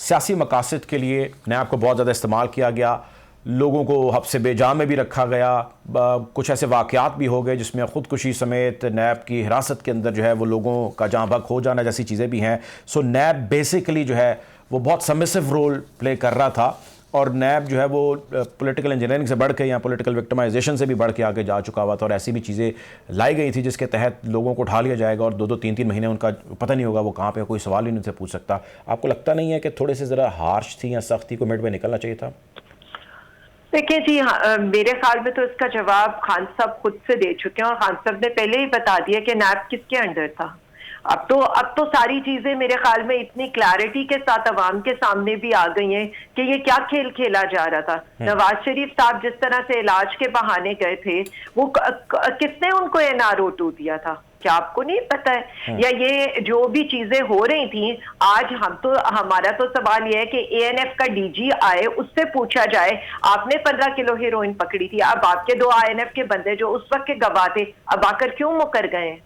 सियासी मकासद के लिए नैब को बहुत ज़्यादा इस्तेमाल किया गया, लोगों को हब्स बेजा में भी रखा गया, कुछ ऐसे वाक़यात भी हो गए जिसमें ख़ुदकुशी समेत नैब की हिरासत के अंदर जो है वो लोगों का जहाँ बहक हो जाना जैसी चीज़ें भी हैं। सो नैब बेसिकली जो है वो बहुत सबमिसिव रोल प्ले कर रहा था और नैब जो है वो पॉलिटिकल इंजीनियरिंग से बढ़ के या पॉलिटिकल विक्टिमाइजेशन से भी बढ़ के आगे जा चुका हुआ था और ऐसी भी चीज़ें लाई गई थी जिसके तहत लोगों को उठा लिया जाएगा और 2-2 3-3 महीने उनका पता नहीं होगा वो कहाँ पे, कोई सवाल ही नहीं उनसे पूछ सकता। आपको लगता नहीं है कि थोड़े से ज़रा हार्श थी या सख्त थी को मिनट में निकलना चाहिए था? देखिए जी, मेरे ख्याल में तो इसका जवाब खान साहब खुद से दे चुके हैं और खान साहब ने पहले ही बता दिया कि नैब किसके अंडर था। अब तो सारी चीजें मेरे ख्याल में इतनी क्लैरिटी के साथ अवाम के सामने भी आ गई हैं कि ये क्या खेल खेला जा रहा था। नवाज शरीफ साहब जिस तरह से इलाज के बहाने गए थे, वो किसने उनको NRO-2 दिया था? क्या आपको नहीं पता है? या ये जो भी चीजें हो रही थी, आज हमारा तो सवाल ये है कि ANF का DG आए, उससे पूछा जाए आपने 15 किलो हेरोइन पकड़ी थी, अब आपके 2 INF के बंदे जो उस वक्त के गवाह थे अब आकर क्यों मुकर गए?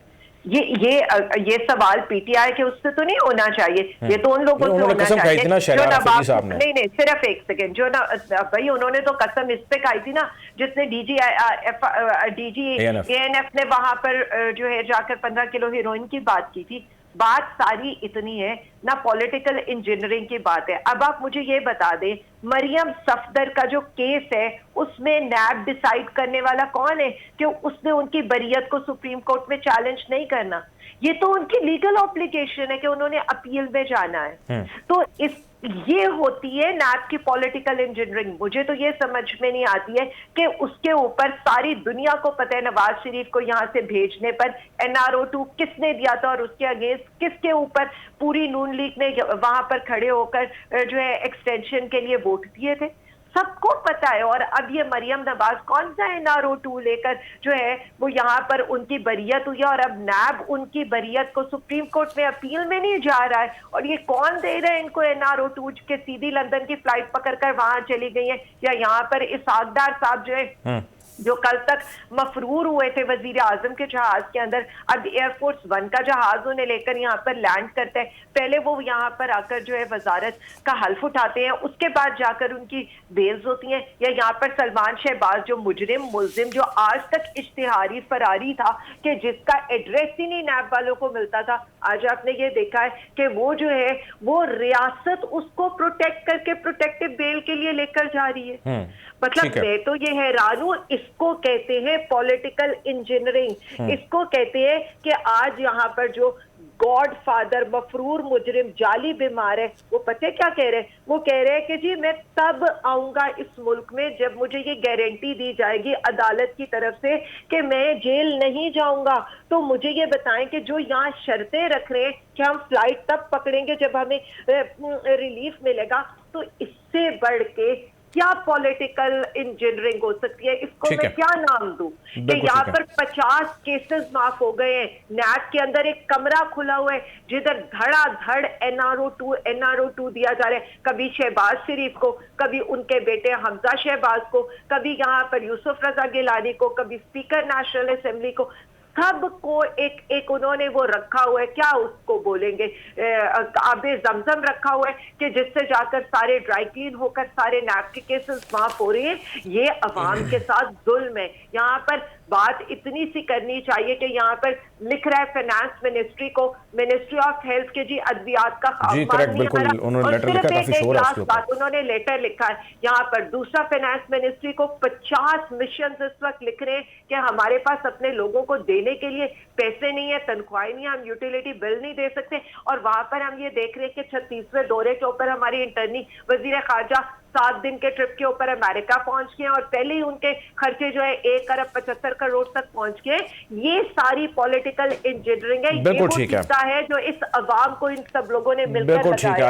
ये सवाल PTI के उससे तो नहीं होना चाहिए, ये तो उन लोगों से होना चाहिए जो नवाब, नहीं सिर्फ एक सेकेंड, जो ना भाई उन्होंने तो कसम इस पे खाई थी ना, जिसने DG ANF ने वहां पर जो है जाकर 15 किलो हीरोइन की बात की थी। बात सारी इतनी है ना, पॉलिटिकल इंजीनियरिंग की बात है। अब आप मुझे ये बता दें, मरियम सफदर का जो केस है उसमें नैब डिसाइड करने वाला कौन है कि उसने उनकी बरियत को सुप्रीम कोर्ट में चैलेंज नहीं करना? ये तो उनकी लीगल ऑब्लिगेशन है कि उन्होंने अपील में जाना है। तो ये होती है नैब की पॉलिटिकल इंजीनियरिंग। मुझे तो ये समझ में नहीं आती है कि उसके ऊपर सारी दुनिया को पता है नवाज शरीफ को यहाँ से भेजने पर NRO-2 किसने दिया था और उसके अगेंस्ट किसके ऊपर पूरी नून लीग ने वहां पर खड़े होकर जो है एक्सटेंशन के लिए वोट दिए थे, सबको पता है। और अब ये मरियम नवाज कौन सा NRO-2 लेकर जो है वो यहाँ पर उनकी बरियत हुई और अब नैब उनकी बरियत को सुप्रीम कोर्ट में अपील में नहीं जा रहा है। और ये कौन दे रहे हैं इनको NRO-2 के? सीधी लंदन की फ्लाइट पकड़कर वहां चली गई है, या यहाँ पर इसाकदार साहब जो है जो कल तक मफरूर हुए थे वजीर आजम के जहाज के अंदर, अब एयरफोर्स 1 का जहाज उन्हें लेकर यहाँ पर लैंड करते हैं। पहले वो यहाँ पर आकर जो है वजारत का हल्फ उठाते हैं, उसके बाद जाकर उनकी बेल्स होती हैं। या यहाँ पर सलमान शहबाज जो मुलजिम जो आज तक इश्तिहारी फरारी था कि जिसका एड्रेस ही नहीं नैब वालों को मिलता था, आज आपने ये देखा है कि वो जो है वो रियासत उसको प्रोटेक्ट करके प्रोटेक्टिव बेल के लिए लेकर जा रही है। मतलब मैं तो ये हैरान हूं। इसको कहते हैं पॉलिटिकल इंजीनियरिंग। इसको कहते हैं कि आज यहाँ पर जो गॉड फादर मफरूर मुजरिम जाली बीमार है, वो पता क्या कह रहे हैं? वो कह रहे हैं कि जी मैं तब आऊंगा इस मुल्क में जब मुझे ये गारंटी दी जाएगी अदालत की तरफ से कि मैं जेल नहीं जाऊंगा। तो मुझे ये बताएं कि जो यहाँ शर्तें रख रहे हैं कि हम फ्लाइट तब पकड़ेंगे जब हमें रिलीफ मिलेगा, तो इससे बढ़ के क्या पॉलिटिकल इंजीनियरिंग हो सकती है? इसको मैं क्या नाम दूं कि यहाँ पर 50 केसेस माफ हो गए हैं। नैब के अंदर एक कमरा खुला हुआ है जिधर धड़ाधड़ NRO-2 दिया जा रहा है, कभी शहबाज शरीफ को, कभी उनके बेटे हमजा शहबाज को, कभी यहाँ पर यूसुफ रजा गिलानी को, कभी स्पीकर नेशनल असेंबली को। सबको एक उन्होंने वो रखा हुआ है, क्या उसको बोलेंगे, आबे जमजम रखा हुआ है कि जिससे जाकर सारे ड्राई क्लीन होकर सारे नैब के केसेस माफ हो रहे हैं। ये अवाम के साथ जुल्म है। यहाँ पर बात इतनी सी करनी चाहिए कि यहाँ पर लिख रहा है फाइनेंस मिनिस्ट्री को, मिनिस्ट्री ऑफ हेल्थ के जी अद्वियात का उन्होंने लेटर लिखा है। यहाँ पर दूसरा फाइनेंस मिनिस्ट्री को 50 मिशन इस वक्त लिख रहे हैं कि हमारे पास अपने लोगों को देने के लिए पैसे नहीं है, तनख्वाहें नहीं है, हम यूटिलिटी बिल नहीं दे सकते। और वहां पर हम ये देख रहे हैं कि 36वें दौरे के ऊपर हमारी इंटरनी वजीर खारजा 7 दिन के ट्रिप के ऊपर अमेरिका पहुंच गए और पहले ही उनके खर्चे जो है 1 अरब 75 करोड़ तक पहुंच गए। ये सारी पॉलिटिकल इंजीनियरिंग है, ये वो है जो इस अवाम को इन सब लोगों ने मिलकर बताया।